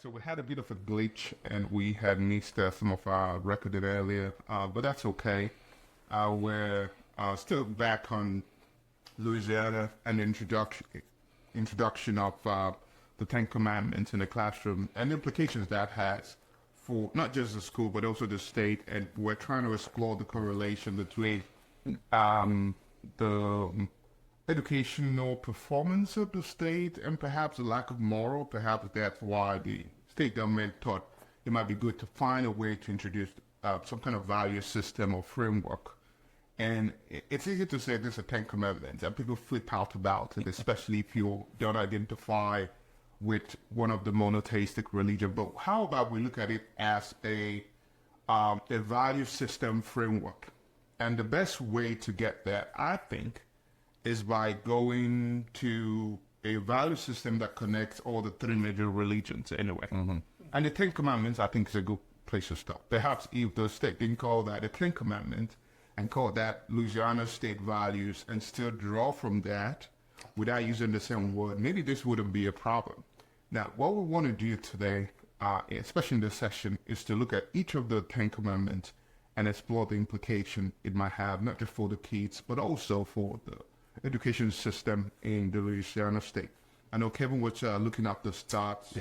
So we had a bit of a glitch and we had missed some of our recording earlier, but that's okay. We're still back on Louisiana and the introduction of the Ten Commandments in the classroom and the implications that has for not just the school but also the state. And we're trying to explore the correlation between the educational performance of the state and perhaps a lack of moral. Perhaps that's why the state government thought it might be good to find a way to introduce some kind of value system or framework. And it's easy to say this is a Ten Commandments, and people flip out about it, especially if you don't identify with one of the monotheistic religion. But how about we look at it as a value system framework? And the best way to get that, I think, is by going to a value system that connects all the three major religions anyway. Mm-hmm. And the Ten Commandments, I think, is a good place to start. Perhaps if the state didn't call that the Ten Commandments and call that Louisiana state values and still draw from that without using the same word, maybe this wouldn't be a problem. Now, what we want to do today, especially in this session, is to look at each of the Ten Commandments and explore the implication it might have, not just for the kids, but also for the education system in the Louisiana state. I know Kevin was looking up the stats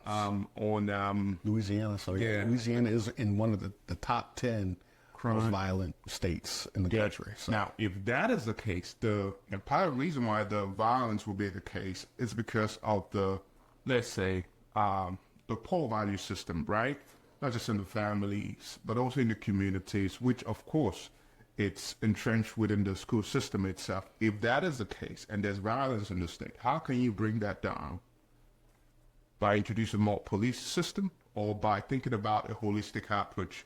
on Louisiana. So yeah, Louisiana is in one of the top 10 most violent states in the country. So. Now, if that is the case, the entire reason why the violence will be the case is because of the, let's say, the poor value system, right? Not just in the families, but also in the communities, which of course it's entrenched within the school system itself. If that is the case and there's violence in the state, how can you bring that down? By introducing more police system or by thinking about a holistic approach,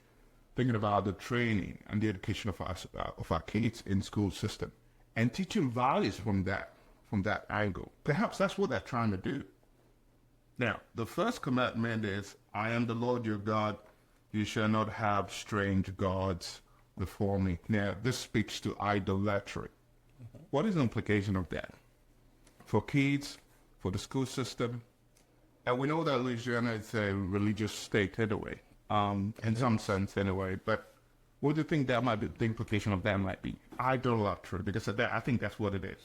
thinking about the training and the education of our kids in school system and teaching values from that angle. Perhaps that's what they're trying to do. Now, the first commandment is, I am the Lord your God. You shall not have strange gods before me. Now, this speaks to idolatry. Mm-hmm. What is the implication of that? For kids, for the school system, and we know that Louisiana is a religious state anyway, in some sense anyway, but what do you think that might be, the implication of that might be? Idolatry, because of that, I think that's what it is.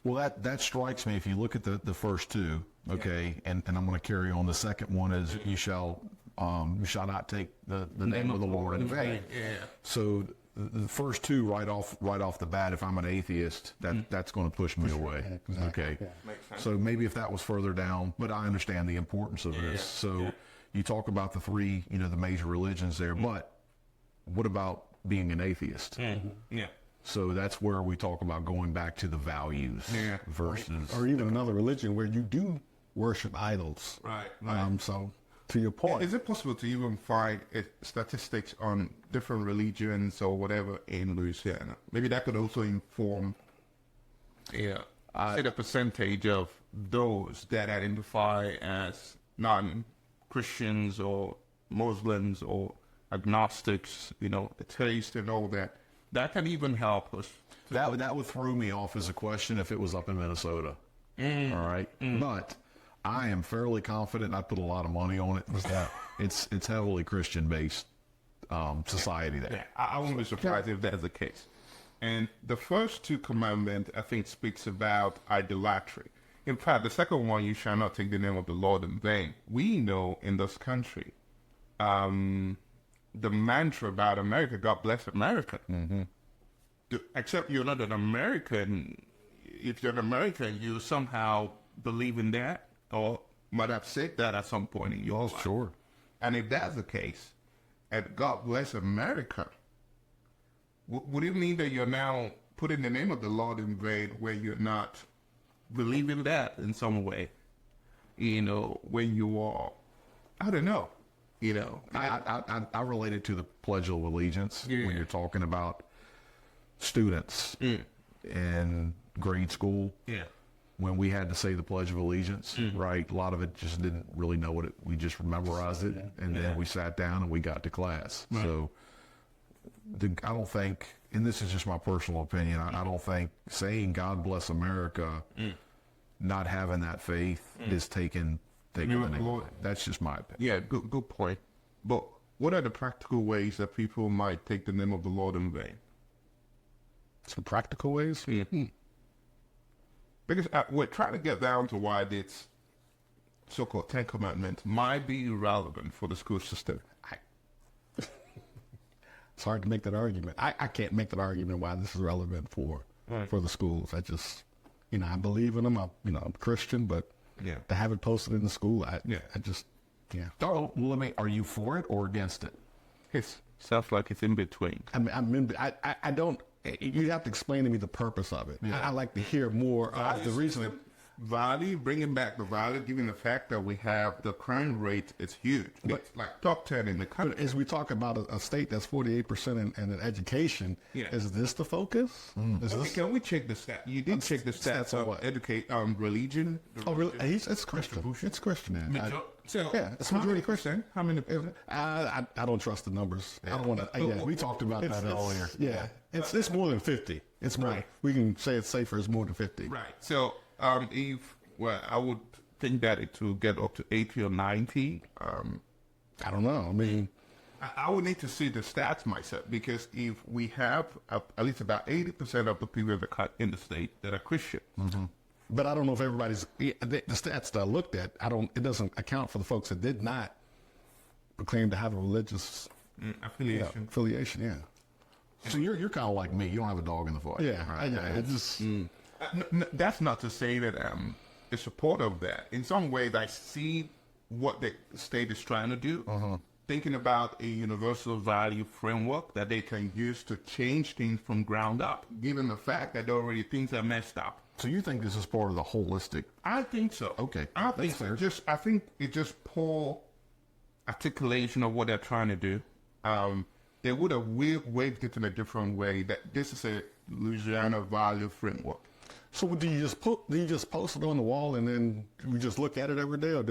Well, that strikes me if you look at the first two, okay, and I'm going to carry on. The second one is you shall not take the name of the Lord in vain. Yeah. So the first two right off the bat, if I'm an atheist, that's going to push me away. Exactly. Okay. Yeah. So maybe if that was further down, but I understand the importance of this. So you talk about the three, the major religions there, but what about being an atheist? Mm-hmm. Yeah. So that's where we talk about going back to the values versus... Or even another religion where you do worship idols. Right. So, to your point... Is it possible to even find statistics on different religions or whatever in Louisiana? Maybe that could also inform say the percentage of those that identify as non-Christians or Muslims or agnostics, atheists and all that. That can even help us. That would throw me off as a question if it was up in Minnesota. All right. But I am fairly confident, I put a lot of money on it, it's heavily Christian-based society there. Yeah, I wouldn't be surprised if that's the case. And the first two commandments, I think, speaks about idolatry. In fact, the second one, you shall not take the name of the Lord in vain. We know in this country, the mantra about America, God bless America. Mm-hmm. Except you're not an American. If you're an American, you somehow believe in that or might have said that at some point in your life. Sure. And if that's the case, and God bless America, would it mean that you're now putting the name of the Lord in vain where you're not believing that in some way? When you are, I don't know. I relate it to the Pledge of Allegiance when you're talking about students in grade school. Yeah. When we had to say the Pledge of Allegiance, right? A lot of it just didn't really know what we just memorized it, and then we sat down and we got to class. Right. So I don't think, and this is just my personal opinion, I don't think saying God bless America, not having that faith is taking taking the name of the vain. That's just my opinion. Yeah, good point. But what are the practical ways that people might take the name of the Lord in vain? Some practical ways. Because we're trying to get down to why this so-called Ten Commandments might be irrelevant for the school system. It's hard to make that argument. I can't make that argument why this is relevant for the schools. I just, I believe in them. I'm a Christian, but to have it posted in the school, I just. So, are you for it or against it? It sounds like it's in between. I don't. You have to explain to me the purpose of it. I like to hear more of the reason. Value, bringing back the value, given the fact that we have the crime rate is huge. It's like top 10 in the country. But as we talk about a state that's 48% in education, is this the focus? Can we check the stat? You did check the stats on what? Religion? Oh, really? It's Christian. It's Christian. It's majority Christian. How many? I don't trust the numbers. I don't want to. We talked about that earlier. Yeah, it's more than 50. It's more. Right. We can say it's safer. It's more than 50. Right. So, I would think that it will get up to 80 or 90. I don't know. I mean, I would need to see the stats myself, because if we have at least about 80% of the people in the state that are Christian. But I don't know if everybody's the stats that I looked at. It doesn't account for the folks that did not proclaim to have a religious affiliation. Yeah. So you're kind of like me. You don't have a dog in the fight. Yeah. Right? That's not to say that I'm in support of that. In some ways, I see what the state is trying to do, thinking about a universal value framework that they can use to change things from ground up, given the fact that already things are messed up. So you think this is part of the holistic? I think so. Okay. I think so. I think it's just poor articulation of what they're trying to do. They would have waved it in a different way, that this is a Louisiana value framework. So do you just post it on the wall and then we just look at it every day, or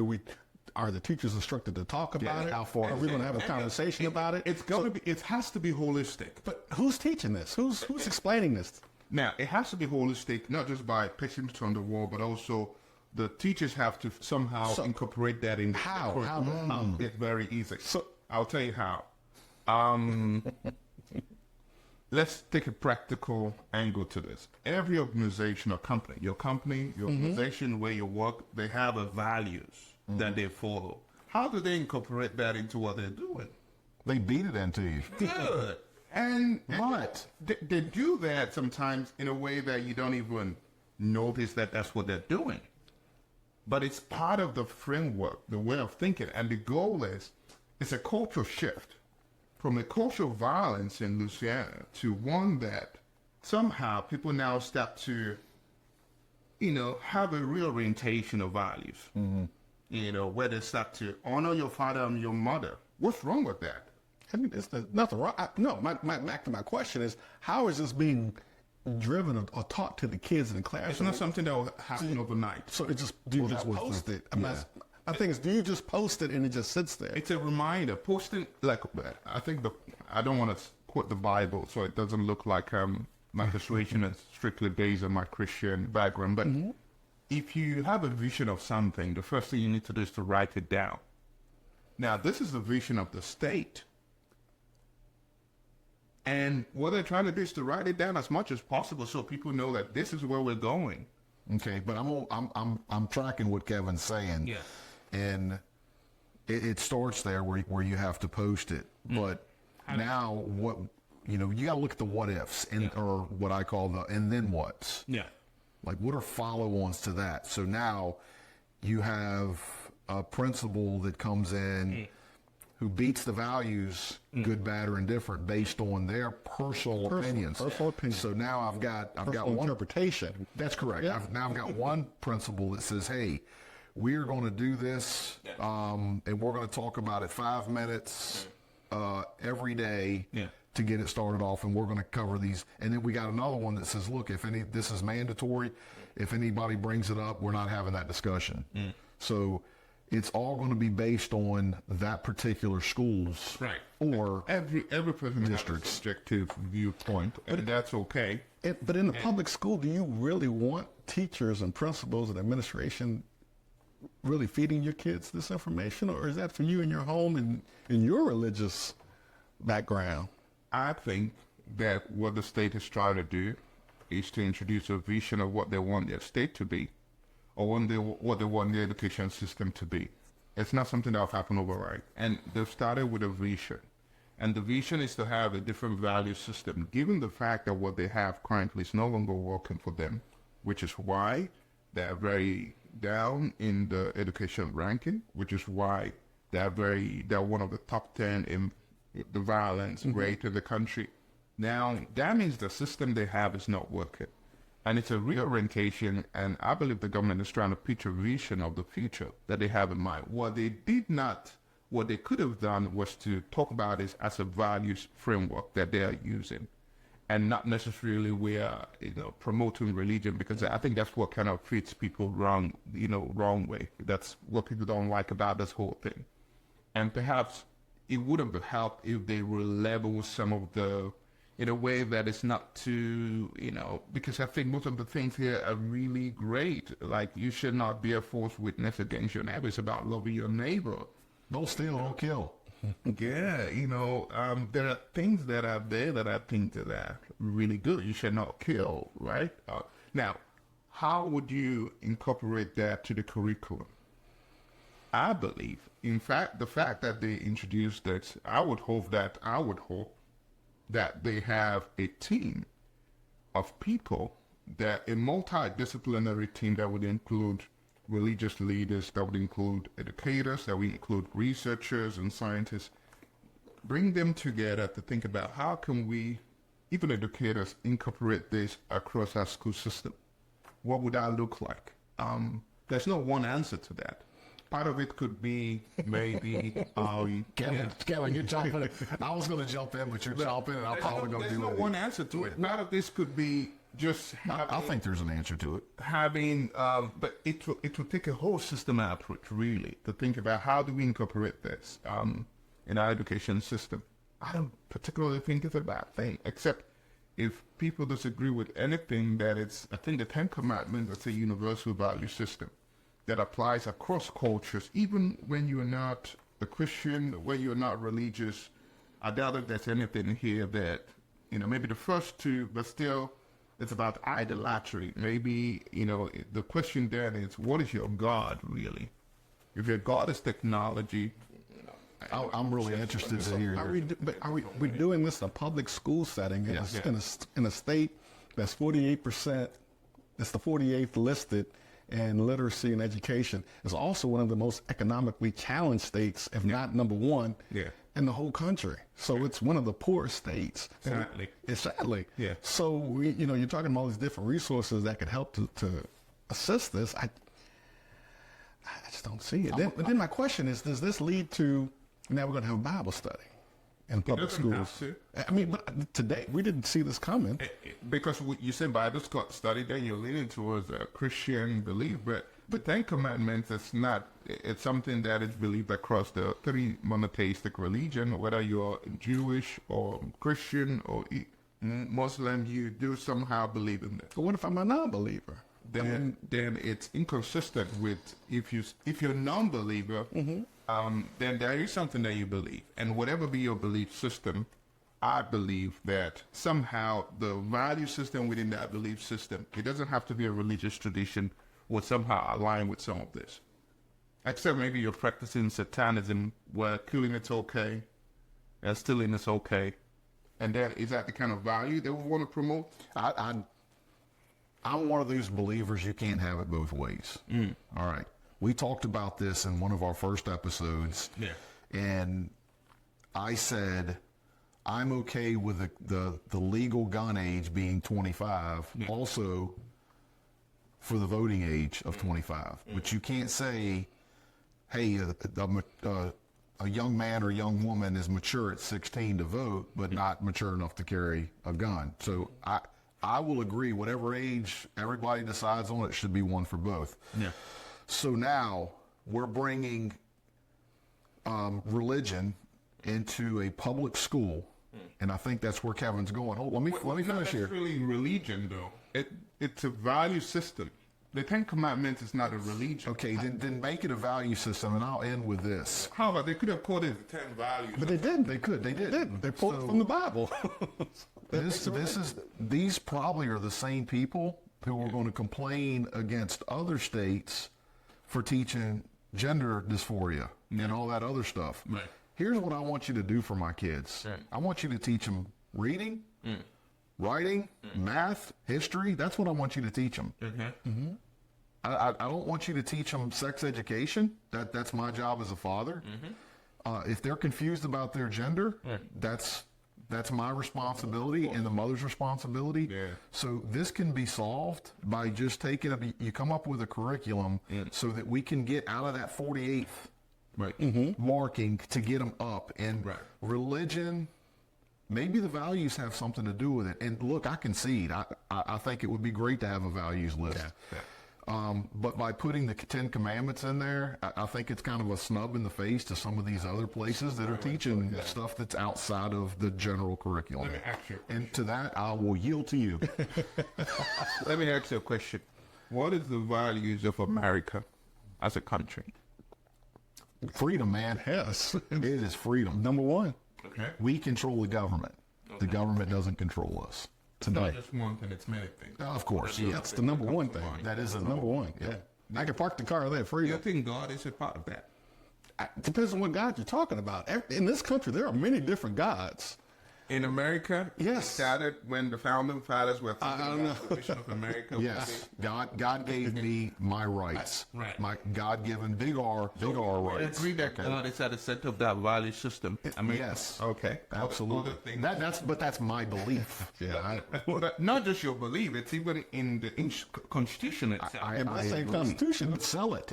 are the teachers instructed to talk about it? How far are we going to have a conversation about it? It has to be holistic. But who's teaching this? Who's explaining this? Now, it has to be holistic, not just by pasting it on the wall, but also the teachers have to somehow incorporate that in. How? It's very easy. So I'll tell you how. Let's take a practical angle to this. Every organization or company, your organization where you work, they have a values that they follow. How do they incorporate that into what they're doing? They beat it into you. Good. And they do that sometimes in a way that you don't even notice that that's what they're doing. But it's part of the framework, the way of thinking. And the goal is, it's a cultural shift from a culture of violence in Louisiana to one that somehow people now start to, have a reorientation of values. Where they start to honor your father and your mother. What's wrong with that? I mean, there's nothing wrong. Back to my question is, how is this being driven or taught to the kids in the class? It's not something that will happen overnight. So do you just post it? My thing is, do you just post it and it just sits there? It's a reminder. Posting, I don't want to quote the Bible, so it doesn't look like my persuasion is strictly based on my Christian background. But if you have a vision of something, the first thing you need to do is to write it down. Now, this is the vision of the state. And what they're trying to do is to write it down as much as possible so people know that this is where we're going. Okay, but I'm tracking what Kevin's saying. Yeah. And it starts there where you have to post it. But now you got to look at the what ifs or what I call the and then what's. Yeah. Like, what are follow-ons to that? So now you have a principal that comes in who beats the values, good, bad, or indifferent, based on their personal opinions. Personal opinion. So now I've got one interpretation. That's correct. Yeah. I've got one principal that says, "Hey, we're going to do this, and we're going to talk about it 5 minutes every day to get it started off, and we're going to cover these." And then we got another one that says, "Look, this is mandatory. If anybody brings it up, we're not having that discussion." So it's all going to be based on that particular school's or every person has a subjective viewpoint, and that's okay. But in the public school, do you really want teachers and principals and administration really feeding your kids this information, or is that for you in your home and in your religious background? I think that what the state is trying to do is to introduce a vision of what they want their state to be, or what they want their education system to be. It's not something that will happen overnight. And they've started with a vision. And the vision is to have a different value system, given the fact that what they have currently is no longer working for them, which is why they're very down in the education ranking, which is why they're one of the top 10 in the violence rate in the country. Now, that means the system they have is not working. And it's a reorientation, and I believe the government is trying to pitch a vision of the future that they have in mind. What they could have done was to talk about it as a values framework that they are using, and not necessarily we are, promoting religion, because I think that's what kind of fits people wrong way. That's what people don't like about this whole thing. And perhaps it would have helped if they were level some of the, in a way that is not too, because I think most of the things here are really great. Like, you should not be a false witness against your neighbor. It's about loving your neighbor. Don't steal, don't kill. Yeah, there are things that are there that I think that are really good. You should not kill, right? Now, how would you incorporate that to the curriculum? I believe, in fact, the fact that they introduced it, I would hope that they have a team of people, that a multidisciplinary team that would include religious leaders, that would include educators, that would include researchers and scientists. Bring them together to think about how can we, even educators, incorporate this across our school system. What would that look like? There's no one answer to that. Part of it could be maybe... Kevin, you're jumping in. I was going to jump in, but you're jumping, and I'm probably going to do it. There's no one answer to it. Part of this could be just having... I think there's an answer to it. But it will take a whole system approach, really, to think about how do we incorporate this in our education system. I don't particularly think it's a bad thing, except if people disagree with anything that it's... I think the Ten Commandments is a universal value system that applies across cultures, even when you're not a Christian, when you're not religious. I doubt if there's anything here that, maybe the first two, but still it's about idolatry. Maybe, the question then is, what is your God really? If your God is technology, I'm really interested to hear. Are we doing this in a public school setting in a state that's 48%, that's the 48th listed in literacy and education? It's also one of the most economically challenged states, if not number one, in the whole country. So it's one of the poorest states. Sadly. Yeah. So you're talking about all these different resources that could help to assist this. I just don't see it. But then my question is, does this lead to, now we're going to have a Bible study in public schools? I mean, but today we didn't see this coming. Because you said Bible study, then you're leaning towards a Christian belief, but Ten Commandments is not. It's something that is believed across the three monotheistic religion, whether you're Jewish or Christian or Muslim, you do somehow believe in this. But what if I'm a non-believer? Then it's inconsistent with if you're a non-believer. Then there is something that you believe, and whatever be your belief system, I believe that somehow the value system within that belief system, it doesn't have to be a religious tradition, will somehow align with some of this. Except maybe you're practicing Satanism, where killing it's okay, and stealing is okay, and is that the kind of value that we want to promote? I'm one of those believers you can't have it both ways. All right. We talked about this in one of our first episodes. Yeah. And I said, I'm okay with the legal gun age being 25, also for the voting age of 25. But you can't say, hey, a young man or young woman is mature at 16 to vote, but not mature enough to carry a gun. So I will agree, whatever age everybody decides on, it should be one for both. Yeah. So now we're bringing religion into a public school, and I think that's where Kevin's going. Hold, let me finish here. It's not really religion, though. It's a value system. the Ten Commandments is not a religion. Okay, then make it a value system, and I'll end with this. How about they could have called it the 10 values? But they didn't. They could. They did. They pulled it from the Bible. These probably are the same people who are going to complain against other states for teaching gender dysphoria and all that other stuff. Right. Here's what I want you to do for my kids. Right. I want you to teach them reading, writing, math, history. That's what I want you to teach them. I don't want you to teach them sex education. That's my job as a father. If they're confused about their gender, that's my responsibility and the mother's responsibility. Yeah. So this can be solved by just taking you come up with a curriculum so that we can get out of that 48th marking to get them up. And religion, maybe the values have something to do with it. And look, I concede. I think it would be great to have a values list. But by putting the 10 Commandments in there, I think it's kind of a snub in the face to some of these other places that are teaching stuff that's outside of the general curriculum. Let me ask you. And to that, I will yield to you. Let me ask you a question. What is the values of America as a country? Freedom, man. Yes. It is freedom. Number one. Okay. We control the government. The government doesn't control us. Not just one thing, it's many things. Of course. That's the number one thing. That is the Number one. Yeah. I can park the car there, You freedom. think God is a part of that? Depends on what God you're talking about. In this country, there are many different gods. In America, Yes. it started when the founding fathers were I thinking don't about the vision of America. Yes, God gave me my rights. Right. My God-given big R I rights. agree that God is at the center of that value system. I mean, Yes. Okay. Absolutely. Other things- That's my belief. Yeah. But not just your belief, it's even in the Constitution itself. In my same agree. Constitution. But sell it.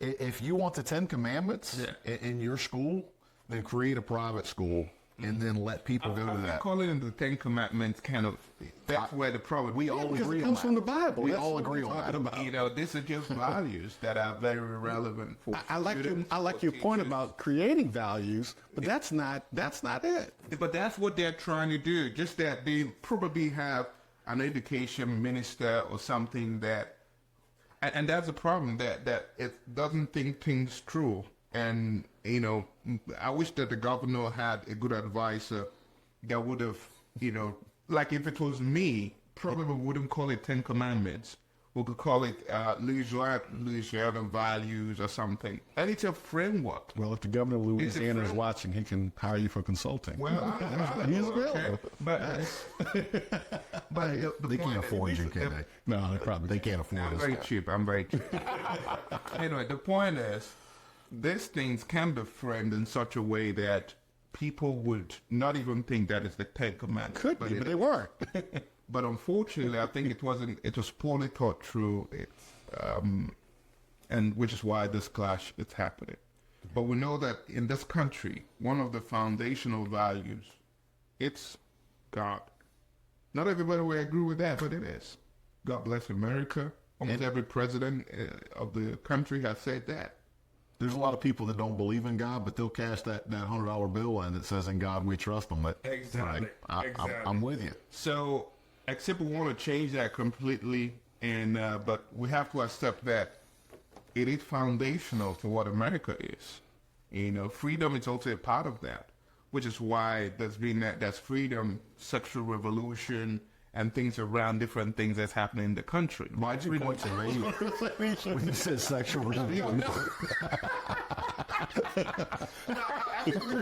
If you want the 10 Commandments in your school, then create a private school and then let people go to that. Calling the 10 Commandments kind of, that's where the problem. We all Because agree it on comes that. from the Bible. We That's all what agree we're on talking that. about. You know, these are just values that are very relevant for I like students, your for point teachers. about creating values, but that's not it. But that's what they're trying to do. Just that they probably have an education minister or something that, and that's a problem that it doesn't think things through. And you know, I wish that the governor had a good advisor that would have, you know, like if it was me, probably wouldn't call it 10 Commandments. We could call it Louisiana values or something. And it's a framework. Well, if the governor of It's a Louisiana is friend. watching, he can hire you for consulting. Well, He's okay. available. But the They point can't is, afford you, can they? No, they probably They can't afford I'm us. very cheap. I'm very cheap. Anyway, the point is, these things can be framed in such a way that people would not even think that it's the 10 Commandments. could be, it- but they weren't. But unfortunately, I think it wasn't. It was poorly thought through, and which is why this clash is happening. But we know that in this country, one of the foundational values, it's God. Not everybody will agree with that, but it is. God bless America. Almost every president of the country has said that. There's a lot of people that don't believe in God, but they'll cash that $100 bill in that says, "In God we trust." Them. But Exactly. I'm with you. So, except we want to change that completely, and but we have to accept that it is foundational to what America is. You know, freedom is also a part of that, which is why that's freedom, sexual revolution, and things around different things that's happening in the country. Why'd you point to me when you said sexual reveal?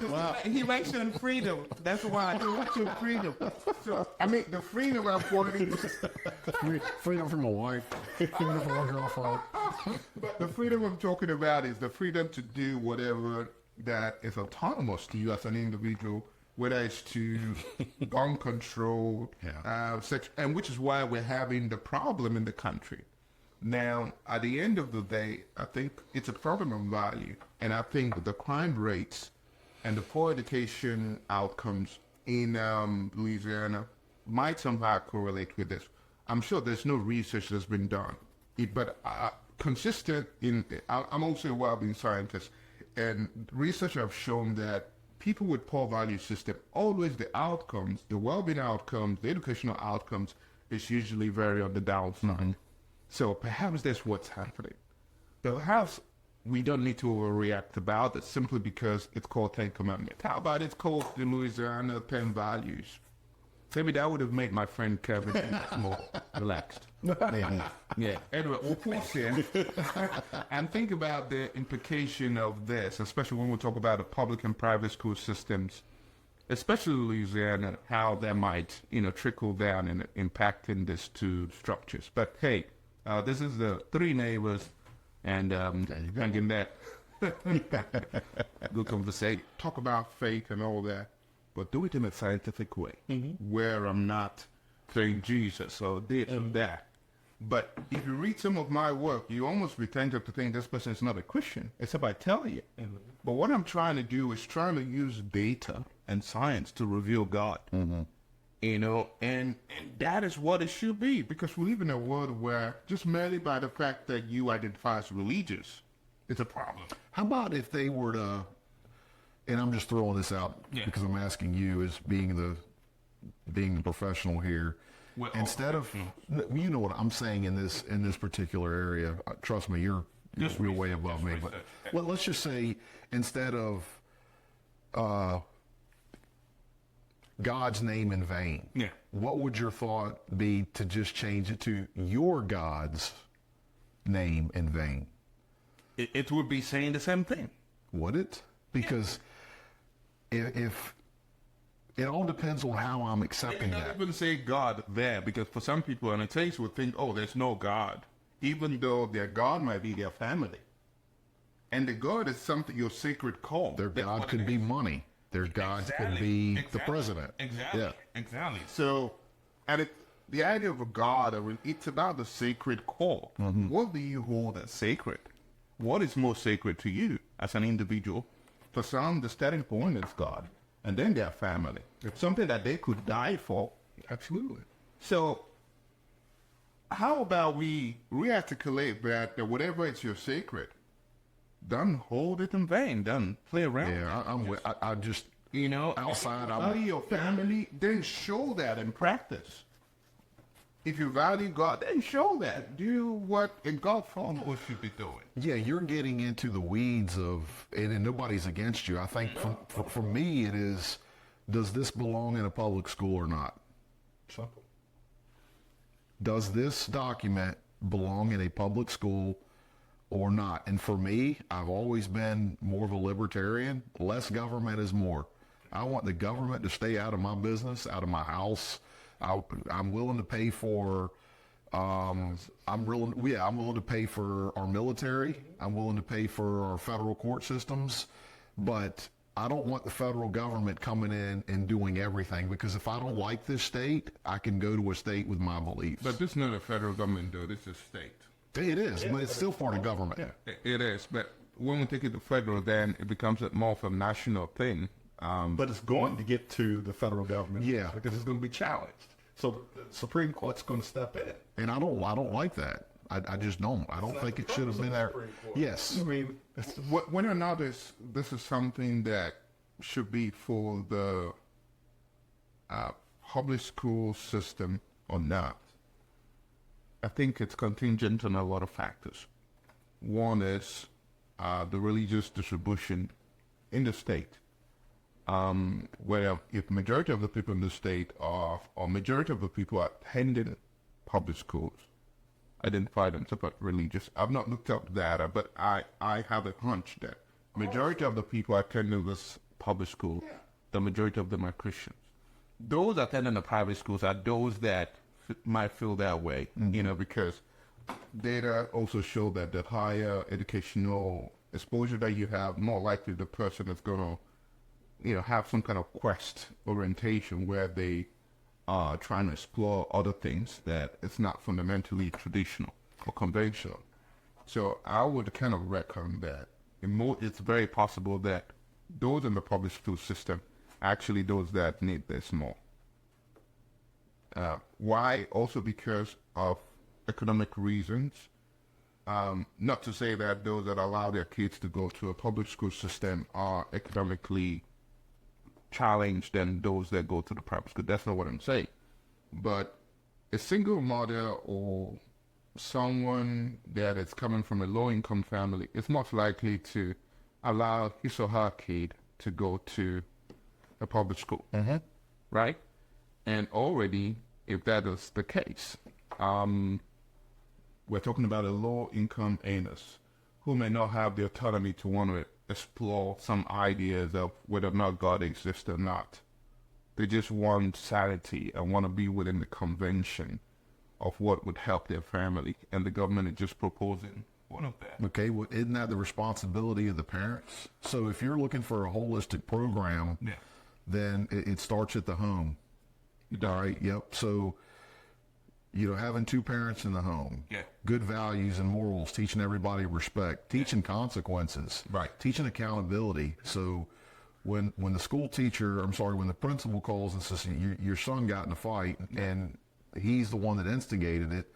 Wow. He mentioned freedom. That's why he mentioned freedom. So, I mean, the freedom I'm quoting Freedom from a wife. Freedom from a girlfriend. But the freedom I'm talking about is the freedom to do whatever that is autonomous to you as an individual, whether it's to gun control, sex, and which is why we're having the problem in the country. Now, at the end of the day, I think it's a problem of value, and I think the crime rates and the poor education outcomes in Louisiana might somehow correlate with this. I'm sure there's no research that's been done, but consistent in. I'm also a well-being scientist, and research have shown that people with poor value system, always the outcomes, the well-being outcomes, the educational outcomes, is usually very on the downside. So perhaps that's what's happening. Perhaps we don't need to overreact about it simply because it's called Ten Commandments. How about it's called the Louisiana 10 Values? Maybe that would have made my friend Kevin more relaxed. Yeah. Anyway, we'll pause here and think about the implication of this, especially when we talk about the public and private school systems, especially Louisiana, how that might, trickle down and impacting these two structures. But hey, this is the Three Neighbors, and thinking that good conversation. Talk about faith and all that, but do it in a scientific way, where I'm not saying Jesus or this and that. But if you read some of my work, you almost be tempted to think this person is not a Christian, except I tell you. But what I'm trying to do is trying to use data and science to reveal God. And that is what it should be, because we live in a world where just merely by the fact that you identify as religious, it's a problem. How about if they were to, and I'm just throwing this out because I'm asking you as being the professional here, instead of, you know what I'm saying in this particular area, trust me, you're way above me, but well, let's just say instead of God's name in vain, what would your thought be to just change it to your God's name in vain? It would be saying the same thing. Would it? Because if it all depends on how I'm accepting that. Not even say God there, because for some people on a taste would think, oh, there's no God, even though their God might be their family. And the God is something, your sacred call. Their God could be money. Their God could be the president. Exactly. So, the idea of a God, it's about the sacred call. What do you hold as sacred? What is most sacred to you as an individual? For some, the starting point is God, and then their family. It's something that they could die for. Absolutely. So, how about we rearticulate that whatever is your sacred, don't hold it in vain. Don't play around. Yeah, I just, outside. Value your family, then show that in practice. If you value God, then show that. Do what in God's form we should be doing. Yeah, you're getting into the weeds of, and nobody's against you. I think for me it is, does this belong in a public school or not? Simple. Does this document belong in a public school or not? And for me, I've always been more of a libertarian. Less government is more. I want the government to stay out of my business, out of my house. I'm willing to pay for, I'm willing to pay for our military. I'm willing to pay for our federal court systems, but I don't want the federal government coming in and doing everything, because if I don't like this state, I can go to a state with my beliefs. But this is not a federal government, though. This is state. It is, but it's still part of government. Yeah, it is. But when we take it to federal, then it becomes more of a national thing. But it's going to get to the federal government, because it's going to be challenged. So the Supreme Court's going to step in, and I don't like that. I just don't. I don't think it should have been there. Yes. I mean, whether or not this is something that should be for the public school system or not, I think it's contingent on a lot of factors. One is the religious distribution in the state. Where if majority of the people in the state or majority of the people attending public schools identify themselves as religious. I've not looked up data, but I have a hunch that majority of the people attending this public school, the majority of them are Christians. Those attending the private schools are those that might feel that way, because data also show that the higher educational exposure that you have, more likely the person is going to have some kind of quest orientation where they are trying to explore other things that it's not fundamentally traditional or conventional. So I would kind of reckon that it's very possible that those in the public school system are actually those that need this more. Why? Also because of economic reasons. Not to say that those that allow their kids to go to a public school system are economically challenged than those that go to the private school. That's not what I'm saying. But a single mother or someone that is coming from a low-income family is most likely to allow his or her kid to go to a public school, right? And already, if that is the case, we're talking about a low-income earners who may not have the autonomy to want to explore some ideas of whether or not God exists or not. They just want sanity and want to be within the convention of what would help their family, and the government is just proposing one of that. Okay, well, isn't that the responsibility of the parents? So if you're looking for a holistic program, then it starts at the home. All right, yep. So, having two parents in the home, good values and morals, teaching everybody respect, teaching consequences, right, teaching accountability. So when the when the principal calls and says, your son got in a fight and he's the one that instigated it,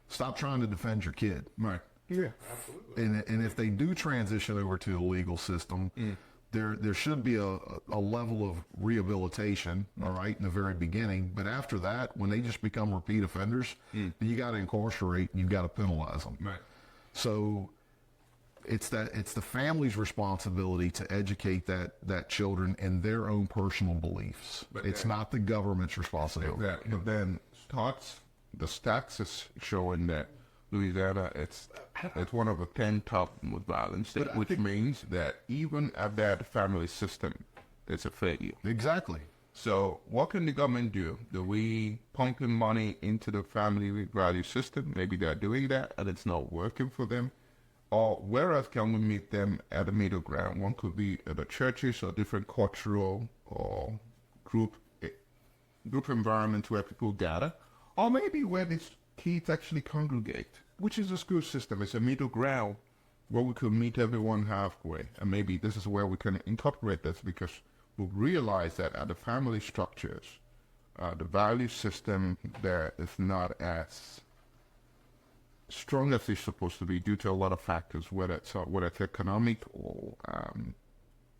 stop trying to defend your kid. Right. Yeah, absolutely. And if they do transition over to the legal system, there should be a level of rehabilitation, all right, in the very beginning. But after that, when they just become repeat offenders, then you got to incarcerate and you got to penalize them. Right. So it's the family's responsibility to educate that children in their own personal beliefs. But it's not the government's responsibility. Exactly. But then the stats is showing that Louisiana, it's one of the 10 top most violent states, which means that even at that family system, there's a failure. Exactly. So what can the government do? Do we pump in money into the family value system? Maybe they're doing that and it's not working for them. Or where else can we meet them at the middle ground? One could be at the churches or different cultural or group environments where people gather. Or maybe where these kids actually congregate, which is the school system. It's a middle ground where we could meet everyone halfway. And maybe this is where we can incorporate this, because we realize that at the family structures, the value system there is not as strong as it's supposed to be due to a lot of factors, whether it's economic or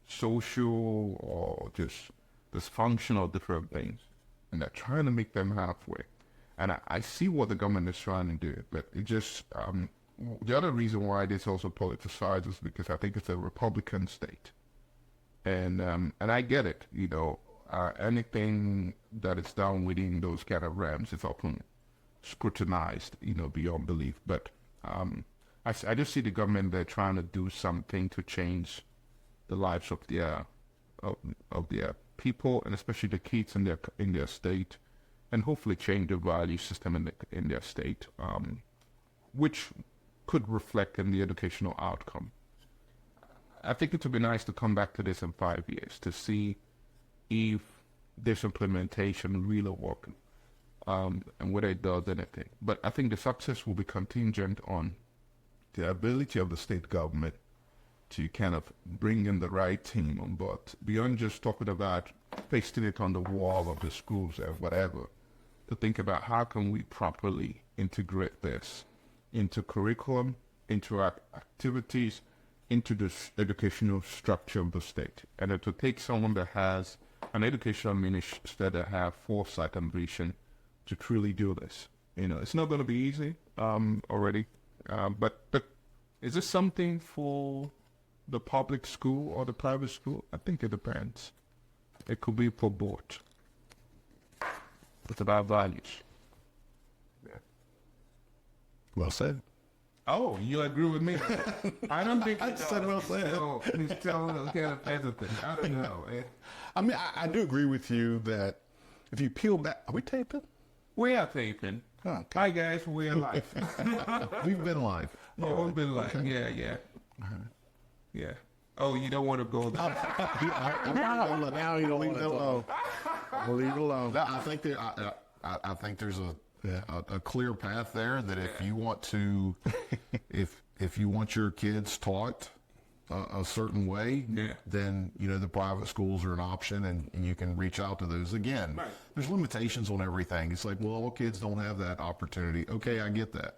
social or just dysfunctional different things. And they're trying to make them halfway. And I see what the government is trying to do, but it just, the other reason why this also politicized is because I think it's a Republican state. And I get it, anything that is done within those kind of realms is often scrutinized, beyond belief. But I just see the government there trying to do something to change the lives of their people, and especially the kids in their state, and hopefully change the value system in their state, which could reflect in the educational outcome. I think it would be nice to come back to this in 5 years to see if this implementation really working, and whether it does anything. But I think the success will be contingent on the ability of the state government to kind of bring in the right team on board, beyond just talking about pasting it on the wall of the schools or whatever, to think about how can we properly integrate this into curriculum, into activities, into the educational structure of the state. And it will take someone that has an educational minister that have foresight and vision to truly do this. It's not going to be easy already, but is this something for the public school or the private school? I think it depends. It could be for both. It's about values. Yeah. Well said. Oh, you agree with me? I don't think I said well said. He's telling us kind of hesitant. I don't know. I mean, I do agree with you that if you peel back, are we taping? We are taping. Oh, okay. Hi guys, we're live. We've been live. Yeah, we've been live. Okay. Yeah. Yeah. Oh, you don't want to go there. Now you don't leave it alone. We'll leave it alone. I think there's a clear path there that if you want to, if you want your kids taught a certain way, then the private schools are an option, and you can reach out to those. Again, right. There's limitations on everything. It's like, well, all kids don't have that opportunity. Okay, I get that.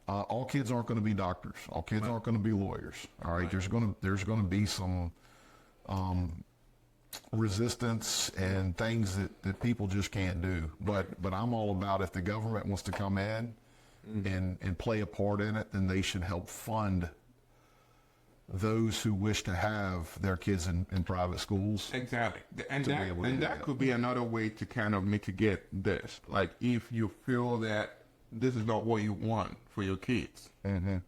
All kids aren't going to be doctors. All kids aren't going to be lawyers. All right, there's going to be some resistance and things that people just can't do. But I'm all about, if the government wants to come in and play a part in it, then they should help fund those who wish to have their kids in private schools. Exactly. And to be able to do that that. could be another way to kind of mitigate this. Like if you feel that this is not what you want for your kids and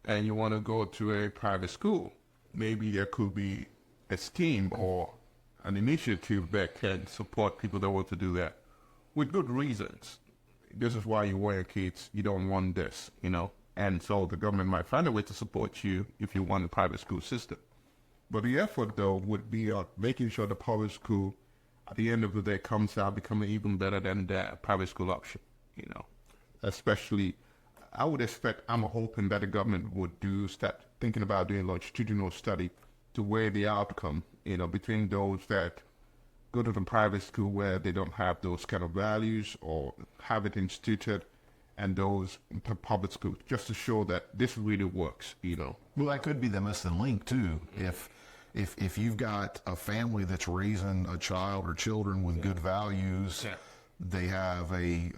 you want to go to a private school, maybe there could be a scheme or an initiative that can support people that want to do that with good reasons. This is why you want your kids. You don't want this, you know. And so the government might find a way to support you if you want a private school system. But the effort, though, would be on making sure the public school, at the end of the day, comes out becoming even better than the private school option, you know. Especially, I would expect, I'm hoping that the government would start thinking about doing longitudinal study to weigh the outcome, you know, between those that go to the private school where they don't have those kind of values or have it instituted, and those in public schools, just to show that this really works, you know. Well, that could be the missing link too. If you've got a family that's raising a child or children with good values, they have a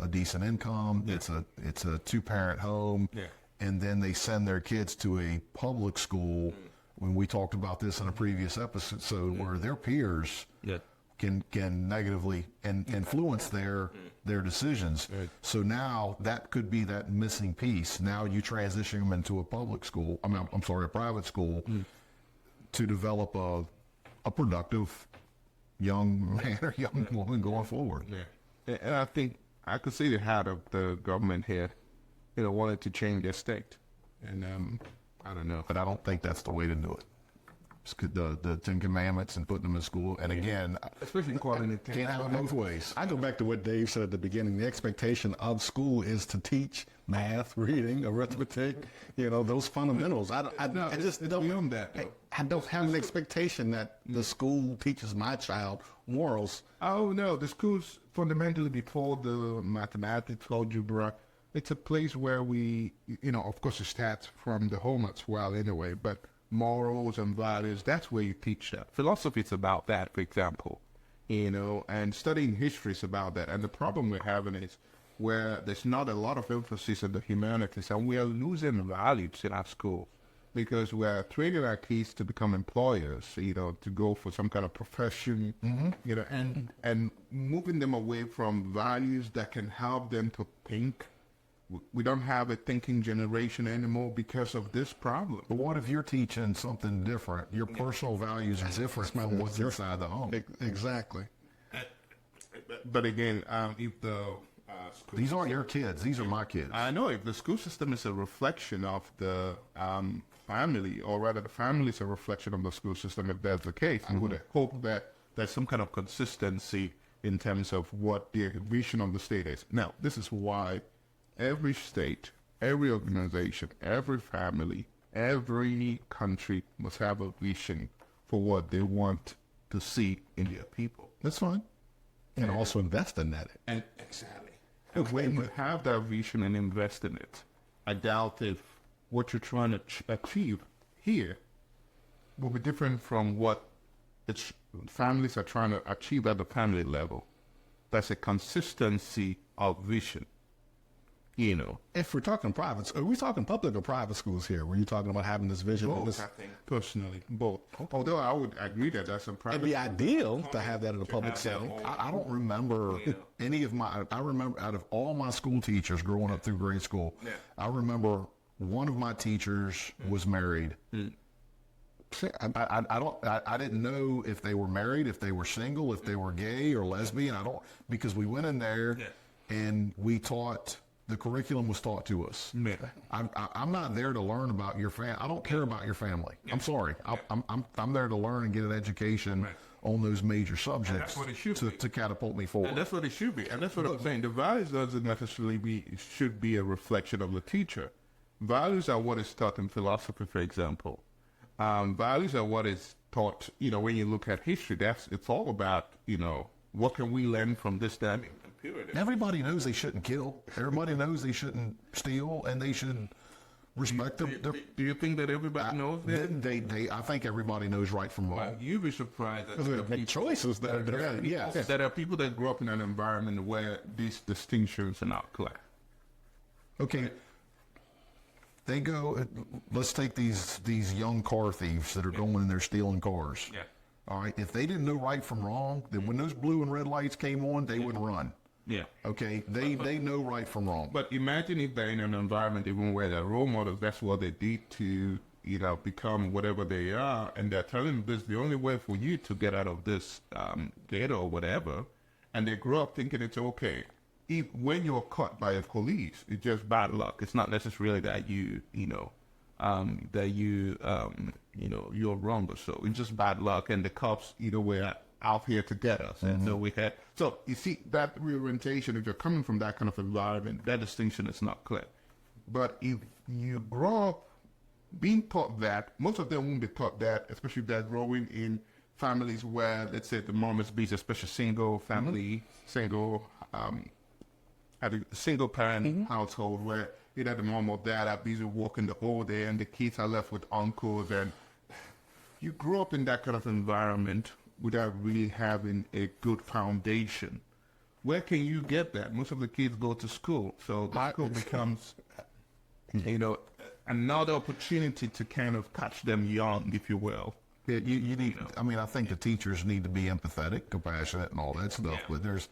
decent income. It's a two-parent home, and then they send their kids to a public school. When we talked about this in a previous episode, where their peers can negatively influence their decisions. So now that could be that missing piece. Now you transition them into a public school. I'm sorry, a private school, to develop a productive young man or young woman going forward. And I think I could see the hat of the government here, you know, wanted to change their state. And I don't know. But I don't think that's the way to do it. The Ten Commandments and putting them in school. And again, Especially calling it can't have it both ways. I go back to what Dave said at the beginning. The expectation of school is to teach math, reading, arithmetic, you know, those fundamentals. I just don't beyond that, though. I don't have an expectation that the school teaches my child morals. Oh, no. The school's fundamentally, before the mathematics, algebra, it's a place where we, you know, of course it starts from the home as well anyway, but morals and values, that's where you teach that. Philosophy is about that, for example, you know, and studying history is about that. And the problem we're having is where there's not a lot of emphasis on the humanities, and we are losing values in our school because we're training our kids to become employers, you know, to go for some kind of profession, you know, and moving them away from values that can help them to think. We don't have a thinking generation anymore because of this problem. But what if you're teaching something different? Your personal values are different from what's inside the home. Exactly. But again, if the These aren't your kids. These are my kids. I know if the school system is a reflection of the family, or rather the family is a reflection of the school system, if that's the case, I would hope that there's some kind of consistency in terms of what the vision of the state is. Now, this is why every state, every organization, every family, every country must have a vision for what they want to see in their people. That's fine. And also invest in that. And exactly. When you have that vision and invest in it, I doubt if what you're trying to achieve here will be different from what families are trying to achieve at the family level. That's a consistency of vision. You know, If we're talking private, are we talking public or private schools here? Were you talking about having this vision? both, I think, personally, both. Although I would agree that that's a private. It'd be ideal to have that in a public setting. I don't remember any of I remember out of all my school teachers growing up through grade school, I remember one of my teachers was married. I didn't know if they were married, if they were single, if they were gay or lesbian. Because we went in there and we taught. The curriculum was taught to us. I'm not there to learn about your family. I don't care about your family. I'm sorry. I'm there to learn and get an education on those major subjects to catapult me forward. And that's what it should be. And that's what I'm saying. The values doesn't necessarily should be a reflection of the teacher. Values are what is taught in philosophy, for example. Values are what is taught, you know, when you look at history, it's all about, you know, what can we learn from this time period. Everybody knows they shouldn't kill. Everybody knows they shouldn't steal, and they should respect them. Do you think that everybody knows that? I think everybody knows right from wrong. Well, you'd be surprised that They make choices that there are people that grew up in an environment where these distinctions are not clear. Okay. They go. Let's take these young car thieves that are going and they're stealing cars. Yeah. All right. If they didn't know right from wrong, then when those blue and red lights came on, they would run. Yeah. Okay. They know right from wrong. But imagine if they're in an environment even where they're role models, that's what they did to, become whatever they are, and they're telling them this is the only way for you to get out of this ghetto or whatever, and they grow up thinking it's okay. If when you're caught by a police, it's just bad luck. It's not necessarily that you're wrong or so. It's just bad luck, and the cops, were out here to get us. And so you see that reorientation, if you're coming from that kind of environment, that distinction is not clear. But if you grow up being taught that, most of them won't be taught that, especially if they're growing in families where, let's say, the mom is busy, especially single family, at a single parent household where either the mom or dad are busy working the whole day and the kids are left with uncles, and you grow up in that kind of environment without really having a good foundation. Where can you get that? Most of the kids go to school, so the school becomes, another opportunity to kind of catch them young, if you will. Yeah, you need. I mean, I think the teachers need to be empathetic, compassionate, and all that stuff. But there's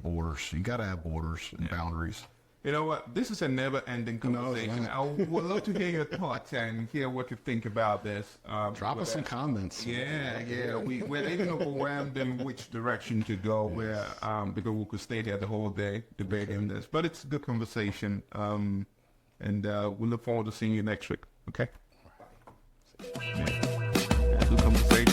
borders. You got to have borders and boundaries. You know what? This is a never-ending conversation. I would love to hear your thoughts and hear what you think about this. Drop us some comments. Yeah. We're even overwhelmed in which direction to go. Because we could stay here the whole day debating this. But it's a good conversation, and we look forward to seeing you next week. Okay. Yeah. Good conversation.